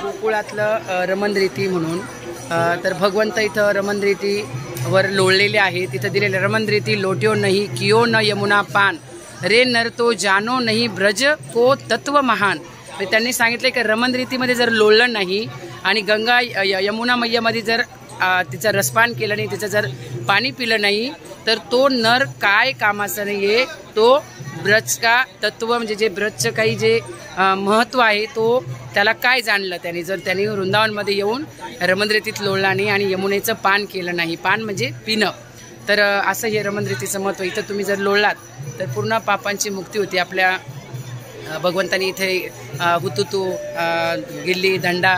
गोकुळातलं रमणरीती म्हणून तर भगवंत इथं रमणरीतीवर लोळलेले आहे। तिथं दिलेले रमणरीती लोट्यो नहीं कियो न यमुना पान रे नर तो जानो नहीं ब्रज को तत्व महान। त्यांनी सांगितले की रमणरीतीमध्ये जर लोळलं नाही आणि गंगा यमुना मैयामध्ये जर तिचं रसपान केलं नाही, तिचं जर पाणी पिलं नाही तर तो नर काय कामाचा नाहीये। तो ब्रज का तत्व म्हणजे जे ब्रजचं काही जे महत्त्व आहे तो त्याला काय जाणलं त्याने, जर त्यांनी वृंदावनमध्ये येऊन रमणरीतीत लोळला नाही आणि यमुनेचं पान केलं नाही। पान म्हणजे पिणं। तर असं हे रमणरीतीचं महत्त्व। इथं तुम्ही जर लोळलात तर पूर्ण पापांची मुक्ती होती। आपल्या भगवंतानी इथे हुतुतू गिल्ली दंडा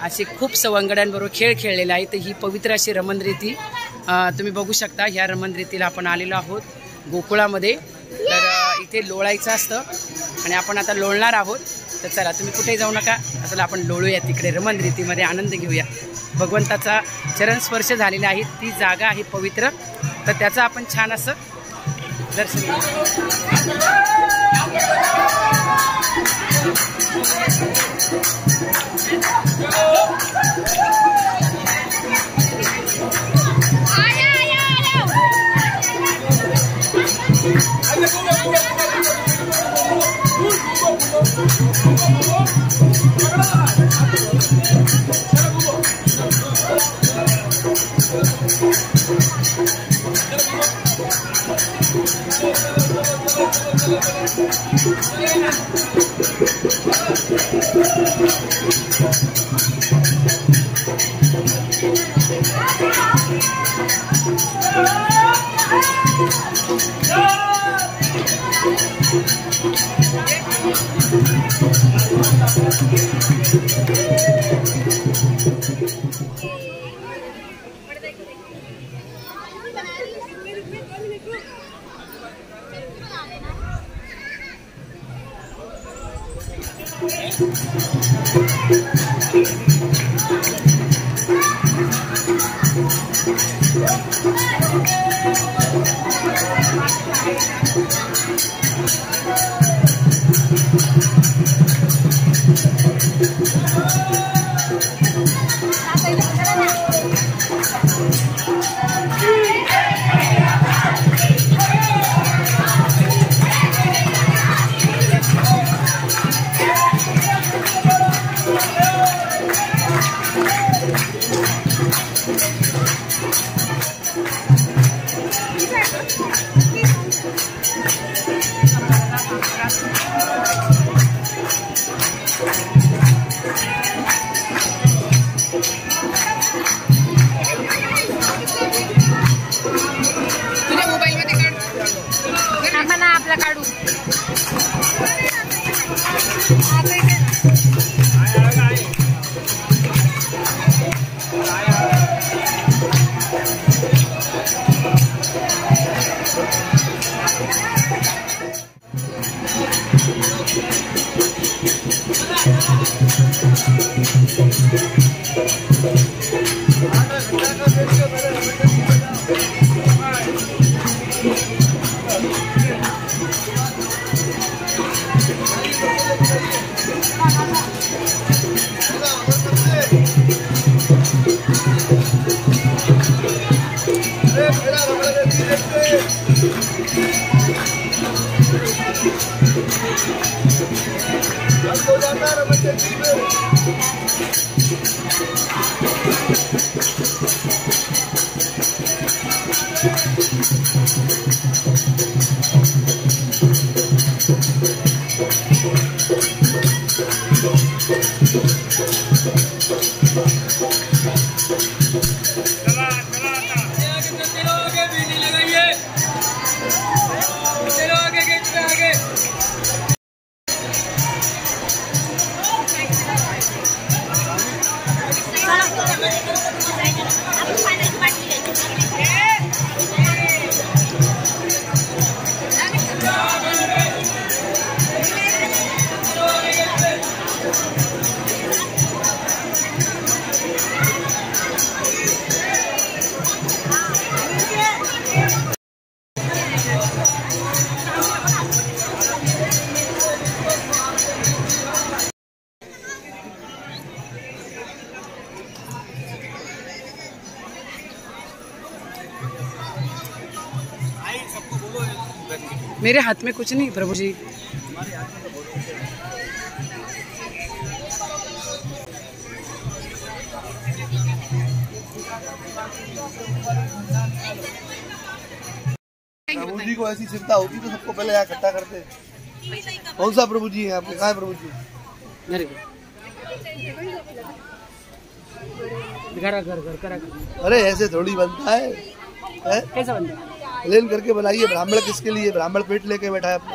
असे खूप सवंगड्यांबरोबर खेळ खेळलेले आहे। तर ही पवित्र अशी रमणरीती तुम्ही बघू शकता। ह्या रमणरीतीला आपण आलेलो आहोत गोकुळामध्ये। तर इथे लोळायचं असतं आणि आपण आता लोळणार आहोत। तर चला तुम्ही कुठे जाऊ नका, चला आपण लोळूया तिकडे रमणरीतीमध्ये, आनंद घेऊया। भगवंताचा चरण स्पर्श झालेला आहे, ती जागा आहे पवित्र, तर त्याचं आपण छान असं दर्शन घेऊया। मेरे हाथ में कुछ नहीं प्रभु जी। प्रभु जी को ऐसी चिंता होती तो सबको पहले यहाँ इकट्ठा करते। कौन सा प्रभु जी है आपके? कहाँ है प्रभु जी? घर। अरे ऐसे थोड़ी बनता है, कैसा बनता है? प्लेन करके बनाइए। ब्राह्मण किसके लिए? ब्राह्मण पेट लेके बैठा है अपना।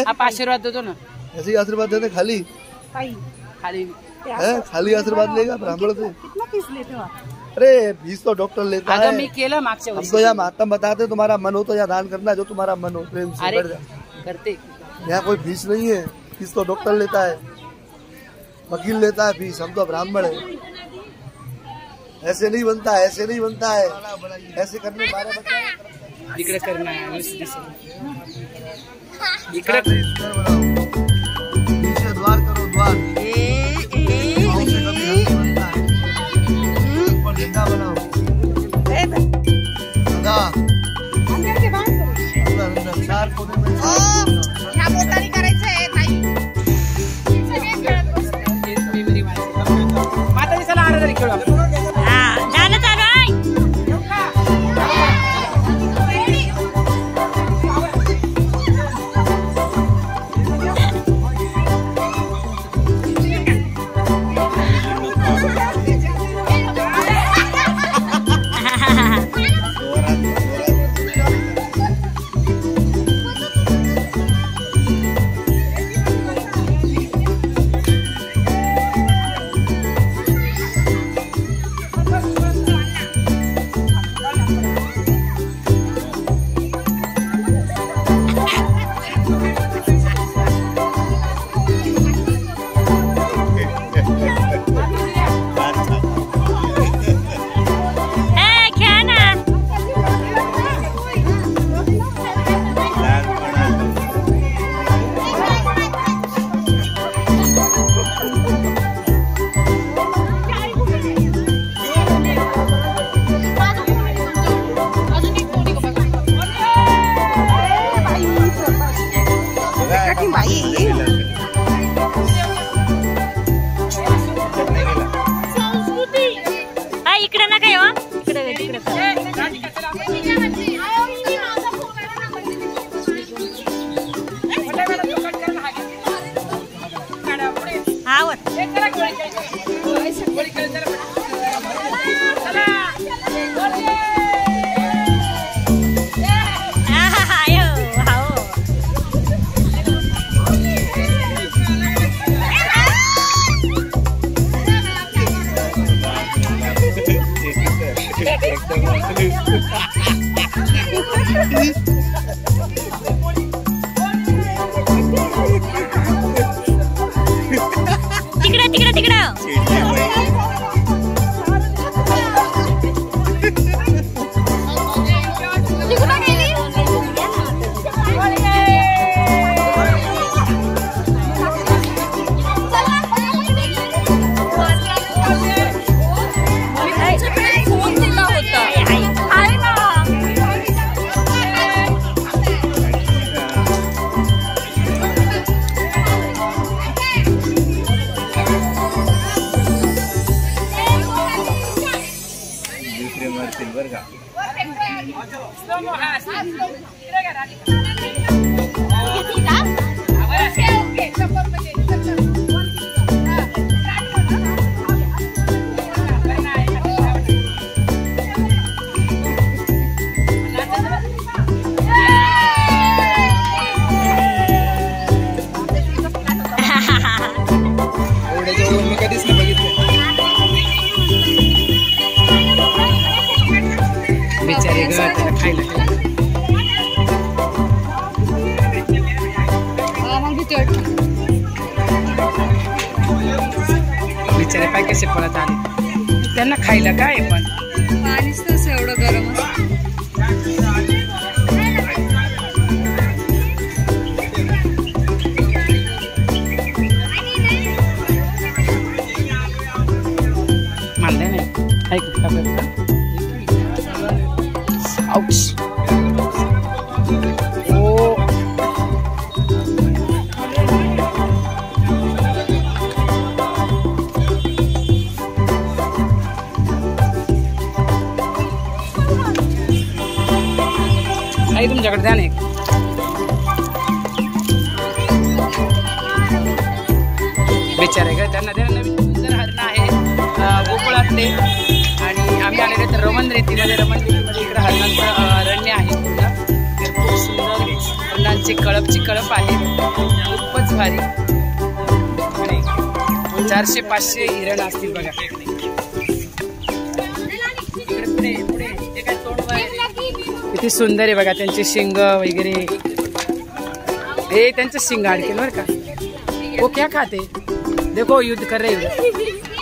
आप आशीर्वाद दे दो ना। ऐसे ही आशीर्वाद देते खाली खाली आशीर्वाद लेगा ब्राह्मण से? कितना फीस लेते हो आप? अरे फीस तो डॉक्टर लेता है। मी केलं मागच्या हम तो यहाँ महात्म बताते तुम्हारा मन हो तो यहाँ दान करना, जो तुम्हारा मन हो प्रेम से कर जा। करते यहाँ कोई फीस नहीं है, फीस तो डॉक्टर लेता है, वकील लेता है फीस। हम तो ब्राह्मण है। ऐसे नहीं बनता है, ऐसे नहीं बनता है। ऐसे करने 12 बच्चे इकडे करना है। इकडे पीछे द्वार करो, द्वार झंडा बनाओ। अंदर के बाहर करो। 4 कोने में ह्या बोटाने करायचंय ताई। माताजी चला आराधना खेळू आपण। झालं चालू आहे। इकडे ना काय हो, इकडे बिचारे पाय कसे पळत आले, त्यांना खायला काय पण पाणीच तसं एवढं गरम असतं. मानले नाही ऐक आउच. ओ ताई तुमच्याकडे द्या ना एक. बिचारे का त्यांना द्या. नवीन सुंदर हरण आहे गोकुळातले आणि आम्ही आलेले तर रमणरेतीमध्ये इकडे हरणांचं अरण्य आहे. खूप सुंदर हरणांची कळप आहे. खूपच भारी. आणि 400-500 हिरण असतील बघा. किती सुंदर आहे बघा त्यांचे शिंग वगैरे. हे त्यांचं शिंग अडकेल बरं का. वो क्या खाते देखो युद्ध कर रहे हैं.